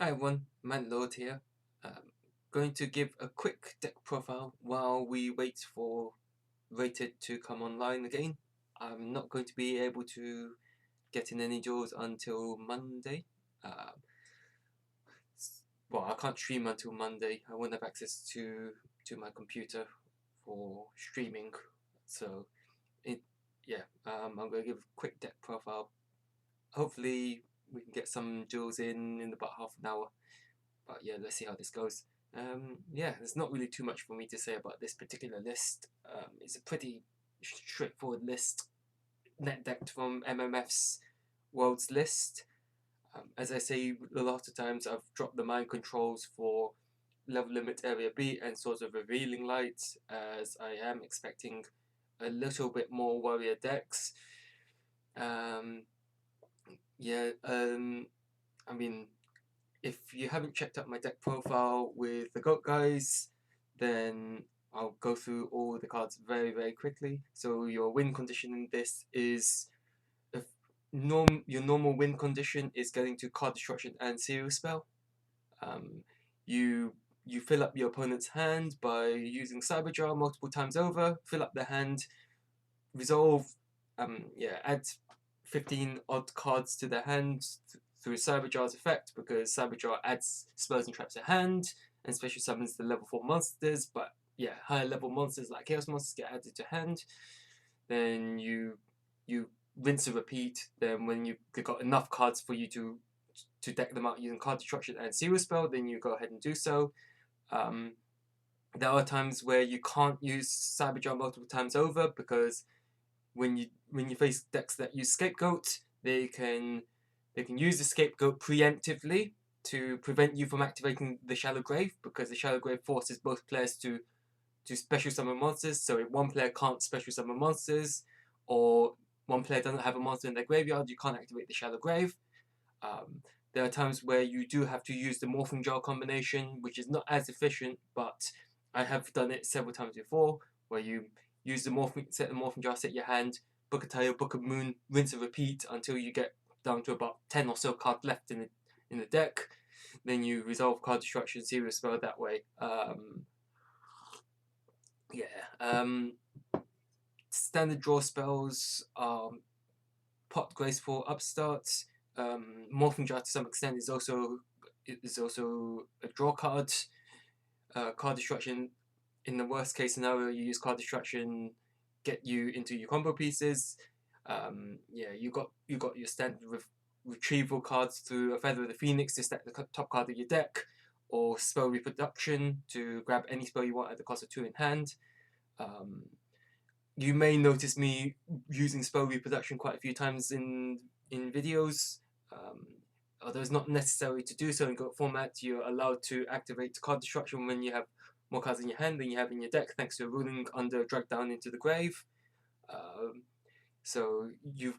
Hi everyone, Lord here. Going to give a quick deck profile while we wait for Rated to come online again. I'm not going to be able to get in any draws until Monday. Uh, well, I can't stream until Monday. I won't have access to my computer for streaming. So, I'm going to give a quick deck profile. Hopefully, we can get some duels in about half an hour. But yeah, let's see how this goes. Yeah, there's not really too much for me to say about this particular list. It's a pretty straightforward list, net decked from MMF's Worlds list. As I say a lot of times, I've dropped the mind controls for level limit area B and sort of revealing light, as I am expecting a little bit more warrior decks. Um, yeah, I mean, if you haven't checked out my deck profile with the GOAT guys, then I'll go through all the cards very, very quickly. So your win condition in this is if your normal win condition is getting to card destruction and serial spell. Um, you you fill up your opponent's hand by using Cyber Jar multiple times over. Fill up the hand, resolve. Add 15 odd cards to their hand through Cyber Jar's effect, because Cyber Jar adds spells and traps to hand and special summons the level 4 monsters, but yeah, higher level monsters like Chaos monsters get added to hand. Then you rinse and repeat. Then when you've got enough cards for you to deck them out using card destruction and serial spell, then you go ahead and do so. Um, there are times where you can't use Cyber Jar multiple times over, because when you face decks that use Scapegoat, they can use the Scapegoat preemptively to prevent you from activating the Shallow Grave, because the Shallow Grave forces both players to special summon monsters. So if one player can't special summon monsters, or one player doesn't have a monster in their graveyard, you can't activate the Shallow Grave. There are times where you do have to use the Morphing Jar combination, which is not as efficient, but I have done it several times before, where you use the set the Morphing Jar, set your hand, book a Tail, book a Moon, rinse and repeat until you get down to about 10 or so cards left in the deck. Then you resolve card destruction, serial spell that way. Standard draw spells are Pot, Graceful, Upstart. Morphing Jar to some extent is also a draw card. Card destruction. In the worst case scenario, you use card destruction, get you into your combo pieces. You got your standard retrieval cards through a Feather of the Phoenix to stack the top card of your deck, or spell reproduction to grab any spell you want at the cost of 2 in hand. You may notice me using spell reproduction quite a few times in videos. Although it's not necessary to do so in GOAT format, you're allowed to activate card destruction when you have more cards in your hand than you have in your deck, thanks to a ruling under Drag Down into the Grave. So you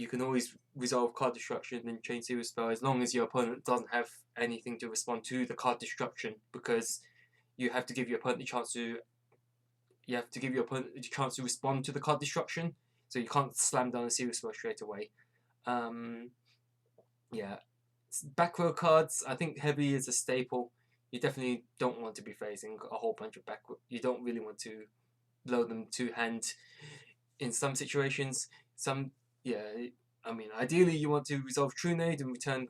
can always resolve card destruction and chain serial spell as long as your opponent doesn't have anything to respond to the card destruction, because you have to give your opponent a chance to respond to the card destruction, so you can't slam down a serial spell straight away. Back row cards, I think heavy is a staple. You definitely don't want to be facing a whole bunch of back row. You don't really want to blow them to hand in some situations. Ideally you want to resolve Trunade and return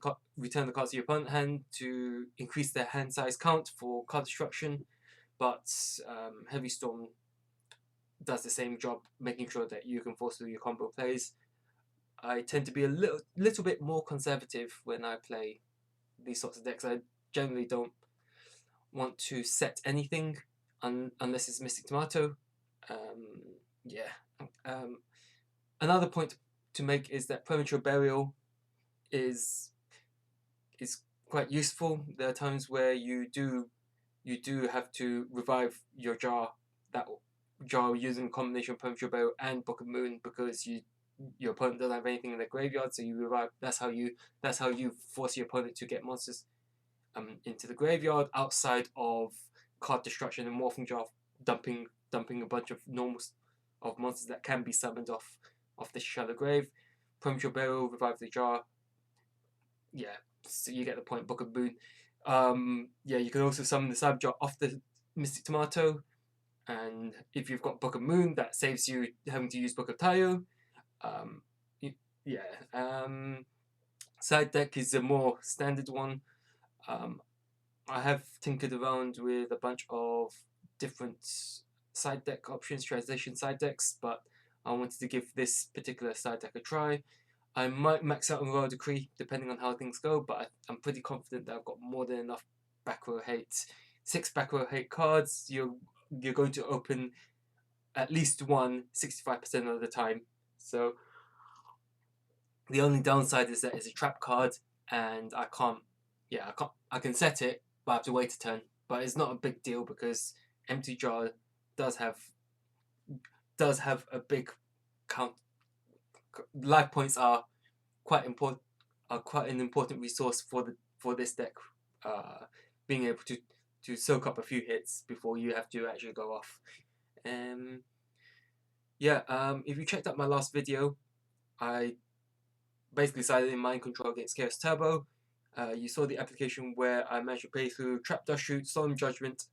the cards to your opponent hand to increase their hand size count for card destruction. But Heavy Storm does the same job, making sure that you can force through your combo plays. I tend to be a little bit more conservative when I play these sorts of decks. I generally don't want to set anything unless it's Mystic Tomato. Another point to make is that Premature Burial is quite useful. There are times where you do have to revive your that jar using a combination of Premature Burial and Book of Moon, because your opponent doesn't have anything in their graveyard, so you revive. That's how you force your opponent to get monsters into the graveyard outside of card destruction and Morphing Jar dumping a bunch of monsters that can be summoned off the Shallow Grave. Premature Burial, revive the jar. Yeah, so you get the point. Book of Moon. Yeah, you can also summon the Cyberjar off the Mystic Tomato, and if you've got Book of Moon, that saves you having to use Book of Tayo. Um, yeah. Side deck is a more standard one. Um, I have tinkered around with a bunch of different side deck options, translation side decks, but I wanted to give this particular side deck a try. I might max out on Royal Decree depending on how things go, but I'm pretty confident that I've got more than enough back row hate. 6 back row hate cards. You're going to open at least one 65% of the time. So the only downside is that it's a trap card, and I can't. Yeah, I can't. I can set it, but I have to wait a turn. But it's not a big deal because Empty Jar does have a big count. Life points are quite important. Are quite an important resource for this deck. Being able to soak up a few hits before you have to actually go off. Yeah. If you checked out my last video, I basically sided in Mind Control against Chaos Turbo. You saw the application where I managed to play through Trap Dust Shoot, Solemn Judgment,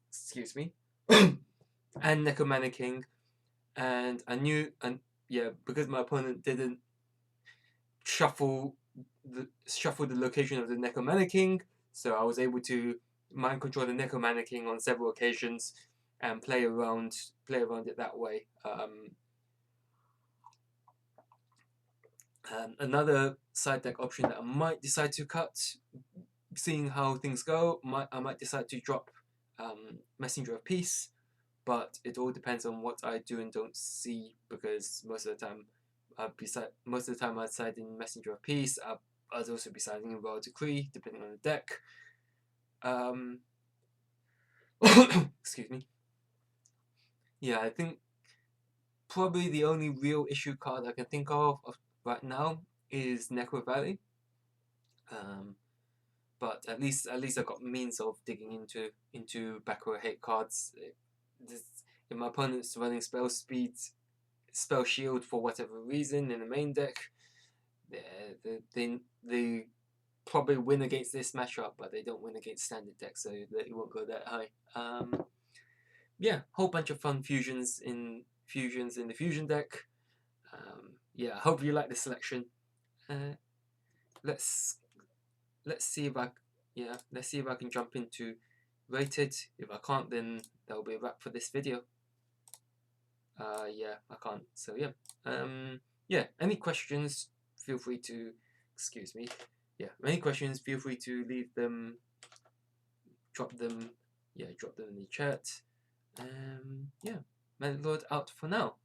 excuse me, and Necromana King, and I knew, and yeah, because my opponent didn't shuffle the location of the Necromana King, so I was able to mind control the Necromana King on several occasions and play around it that way. Another side deck option that I might decide to cut, seeing how things go, I might decide to drop Messenger of Peace, but it all depends on what I do and don't see, because most of the time I'd side in Messenger of Peace. I'd also be siding in Royal Decree, depending on the deck. Excuse me. Yeah, I think probably the only real issue card I can think of right now is Necro Valley. But at least I got means of digging into back row hate cards. If my opponent's running spell speed, spell shield for whatever reason in the main deck, they probably win against this matchup, but they don't win against standard decks, so it won't go that high. Yeah, whole bunch of fun fusions in the fusion deck. Yeah, I hope you like the selection. Let's see if I can jump into rated. If I can't, then that'll be a wrap for this video. Yeah, I can't. So yeah. Yeah. Any questions? Feel free to. Excuse me. Yeah. Any questions? Feel free to leave them. Drop them. Yeah. Drop them in the chat. Yeah. Landlord out for now.